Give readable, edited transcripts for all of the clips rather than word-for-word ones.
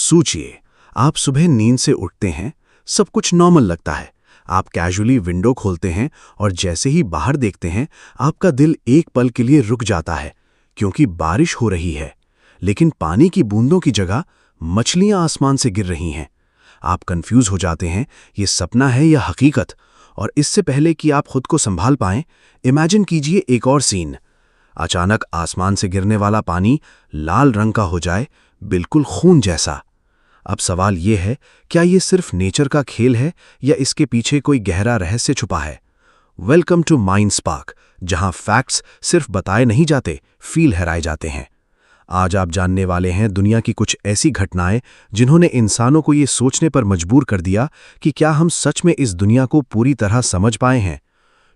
सोचिए, आप सुबह नींद से उठते हैं, सब कुछ नॉर्मल लगता है। आप कैजुअली विंडो खोलते हैं और जैसे ही बाहर देखते हैं, आपका दिल एक पल के लिए रुक जाता है, क्योंकि बारिश हो रही है। लेकिन पानी की बूंदों की जगह मछलियां आसमान से गिर रही हैं। आप कंफ्यूज हो जाते हैं, ये सपना है या हकीकत। और इससे पहले कि आप खुद को संभाल पाएं, इमेजिन कीजिए एक और सीन। अचानक आसमान से गिरने वाला पानी लाल रंग का हो जाए, बिल्कुल खून जैसा। अब सवाल ये है, क्या ये सिर्फ नेचर का खेल है या इसके पीछे कोई गहरा रहस्य छुपा है? वेलकम टू माइंड स्पार्क, जहां फैक्ट्स सिर्फ बताए नहीं जाते, फील हराए जाते हैं। आज आप जानने वाले हैं दुनिया की कुछ ऐसी घटनाएं जिन्होंने इंसानों को ये सोचने पर मजबूर कर दिया कि क्या हम सच में इस दुनिया को पूरी तरह समझ पाए हैं।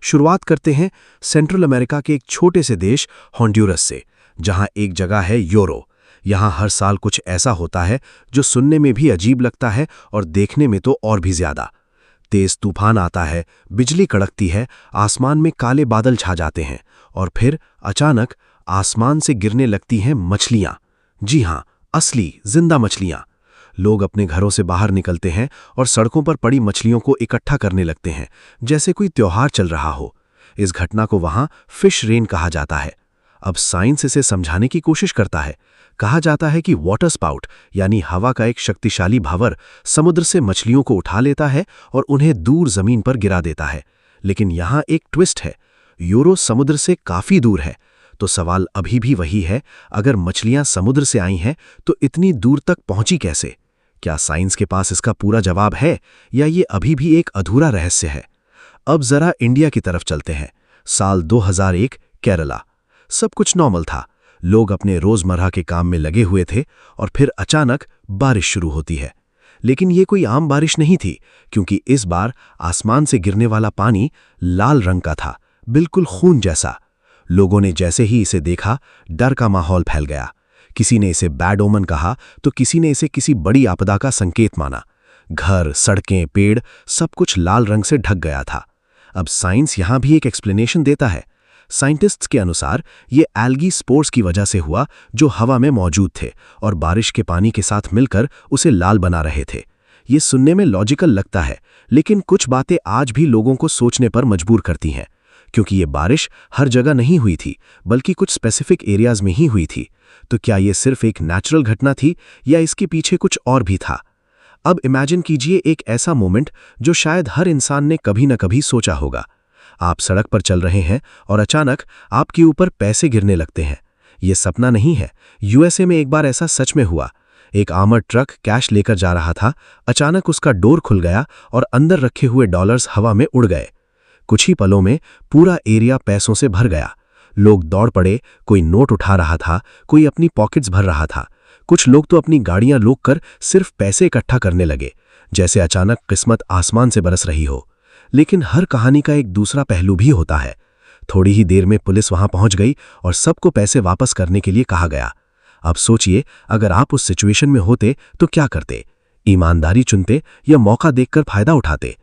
शुरुआत करते हैं सेंट्रल अमेरिका के एक छोटे से देश होंडुरस से, जहां एक जगह है यूरो। यहाँ हर साल कुछ ऐसा होता है जो सुनने में भी अजीब लगता है और देखने में तो और भी ज्यादा। तेज तूफान आता है, बिजली कड़कती है, आसमान में काले बादल छा जाते हैं और फिर अचानक आसमान से गिरने लगती हैं मछलियां। जी हाँ, असली जिंदा मछलियां। लोग अपने घरों से बाहर निकलते हैं और सड़कों पर पड़ी मछलियों को इकट्ठा करने लगते हैं, जैसे कोई त्योहार चल रहा हो। इस घटना को वहां फिश रेन कहा जाता है। अब साइंस इसे समझाने की कोशिश करता है। कहा जाता है कि वाटर स्पाउट यानी हवा का एक शक्तिशाली भंवर समुद्र से मछलियों को उठा लेता है और उन्हें दूर जमीन पर गिरा देता है। लेकिन यहाँ एक ट्विस्ट है, यूरो समुद्र से काफी दूर है। तो सवाल अभी भी वही है, अगर मछलियां समुद्र से आई हैं तो इतनी दूर तक पहुंची कैसे? क्या साइंस के पास इसका पूरा जवाब है या ये अभी भी एक अधूरा रहस्य है? अब जरा इंडिया की तरफ चलते हैं। साल 2001, केरला। सब कुछ नॉर्मल था, लोग अपने रोजमर्रा के काम में लगे हुए थे और फिर अचानक बारिश शुरू होती है। लेकिन ये कोई आम बारिश नहीं थी, क्योंकि इस बार आसमान से गिरने वाला पानी लाल रंग का था, बिल्कुल खून जैसा। लोगों ने जैसे ही इसे देखा, डर का माहौल फैल गया। किसी ने इसे बैड ओमन कहा तो किसी ने इसे किसी बड़ी आपदा का संकेत माना। घर, सड़कें, पेड़, सब कुछ लाल रंग से ढक गया था। अब साइंस यहां भी एक एक्सप्लेनेशन देता है। साइंटिस्ट्स के अनुसार ये एल्गी स्पोर्स की वजह से हुआ, जो हवा में मौजूद थे और बारिश के पानी के साथ मिलकर उसे लाल बना रहे थे। ये सुनने में लॉजिकल लगता है, लेकिन कुछ बातें आज भी लोगों को सोचने पर मजबूर करती हैं। क्योंकि ये बारिश हर जगह नहीं हुई थी, बल्कि कुछ स्पेसिफिक एरियाज में ही हुई थी। तो क्या ये सिर्फ एक नेचुरल घटना थी या इसके पीछे कुछ और भी था? अब इमेजिन कीजिए एक ऐसा मोमेंट जो शायद हर इंसान ने कभी न कभी सोचा होगा। आप सड़क पर चल रहे हैं और अचानक आपके ऊपर पैसे गिरने लगते हैं। यह सपना नहीं है, यूएसए में एक बार ऐसा सच में हुआ। एक आर्मर्ड ट्रक कैश लेकर जा रहा था, अचानक उसका डोर खुल गया और अंदर रखे हुए डॉलर्स हवा में उड़ गए। कुछ ही पलों में पूरा एरिया पैसों से भर गया। लोग दौड़ पड़े, कोई नोट उठा रहा था, कोई अपनी पॉकेट्स भर रहा था। कुछ लोग तो अपनी गाड़ियां रोककर सिर्फ पैसे इकट्ठा करने लगे, जैसे अचानक किस्मत आसमान से बरस रही हो। लेकिन हर कहानी का एक दूसरा पहलू भी होता है। थोड़ी ही देर में पुलिस वहां पहुंच गई और सबको पैसे वापस करने के लिए कहा गया। अब सोचिए, अगर आप उस सिचुएशन में होते तो क्या करते? ईमानदारी चुनते या मौका देखकर फायदा उठाते?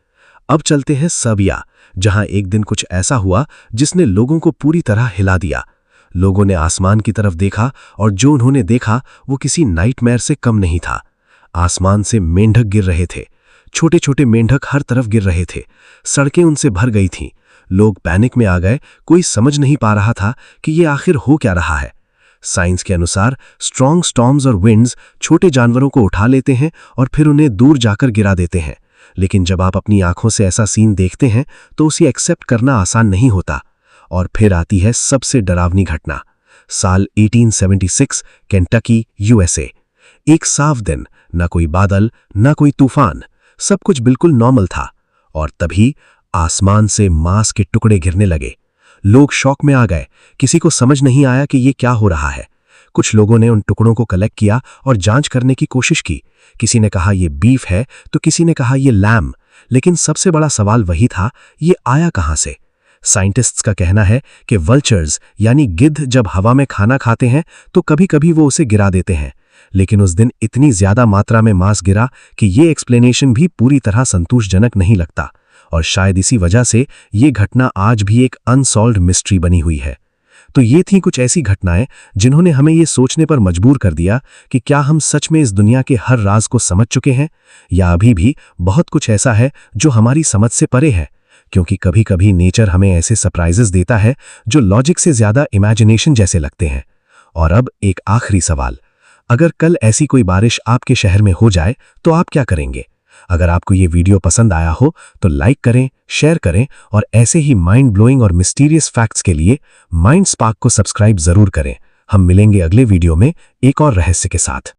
अब चलते हैं सर्बिया, जहां एक दिन कुछ ऐसा हुआ जिसने लोगों को पूरी तरह हिला दिया। लोगों ने आसमान की तरफ देखा और जो उन्होंने देखा वो किसी नाइटमेयर से कम नहीं था। आसमान से मेंढक गिर रहे थे, छोटे छोटे मेंढक हर तरफ गिर रहे थे। सड़कें उनसे भर गई थीं। लोग पैनिक में आ गए, कोई समझ नहीं पा रहा था कि ये आखिर हो क्या रहा है। साइंस के अनुसार स्ट्रॉन्ग स्टॉर्म्स और विंड्स छोटे जानवरों को उठा लेते हैं और फिर उन्हें दूर जाकर गिरा देते हैं। लेकिन जब आप अपनी आंखों से ऐसा सीन देखते हैं तो उसे एक्सेप्ट करना आसान नहीं होता। और फिर आती है सबसे डरावनी घटना। साल 1876, केंटकी, यूएसए। एक साफ दिन, ना कोई बादल, ना कोई तूफान, सब कुछ बिल्कुल नॉर्मल था। और तभी आसमान से मांस के टुकड़े गिरने लगे। लोग शॉक में आ गए, किसी को समझ नहीं आया कि ये क्या हो रहा है। कुछ लोगों ने उन टुकड़ों को कलेक्ट किया और जांच करने की कोशिश की। किसी ने कहा ये बीफ है तो किसी ने कहा ये लैम। लेकिन सबसे बड़ा सवाल वही था, ये आया कहां से? साइंटिस्ट्स का कहना है कि वल्चर्स यानी गिद्ध जब हवा में खाना खाते हैं तो कभी कभी वो उसे गिरा देते हैं। लेकिन उस दिन इतनी ज्यादा मात्रा में मांस गिरा कि ये एक्सप्लेनेशन भी पूरी तरह संतोषजनक नहीं लगता। और शायद इसी वजह से ये घटना आज भी एक अनसॉल्व्ड मिस्ट्री बनी हुई है। तो ये थी कुछ ऐसी घटनाएं जिन्होंने हमें ये सोचने पर मजबूर कर दिया कि क्या हम सच में इस दुनिया के हर राज को समझ चुके हैं, या अभी भी बहुत कुछ ऐसा है जो हमारी समझ से परे है। क्योंकि कभी कभी नेचर हमें ऐसे सरप्राइजेस देता है जो लॉजिक से ज्यादा इमेजिनेशन जैसे लगते हैं। और अब एक आखिरी सवाल, अगर कल ऐसी कोई बारिश आपके शहर में हो जाए तो आप क्या करेंगे? अगर आपको ये वीडियो पसंद आया हो तो लाइक करें, शेयर करें और ऐसे ही माइंड ब्लोइंग और मिस्टीरियस फैक्ट्स के लिए माइंड स्पार्क को सब्सक्राइब जरूर करें। हम मिलेंगे अगले वीडियो में एक और रहस्य के साथ।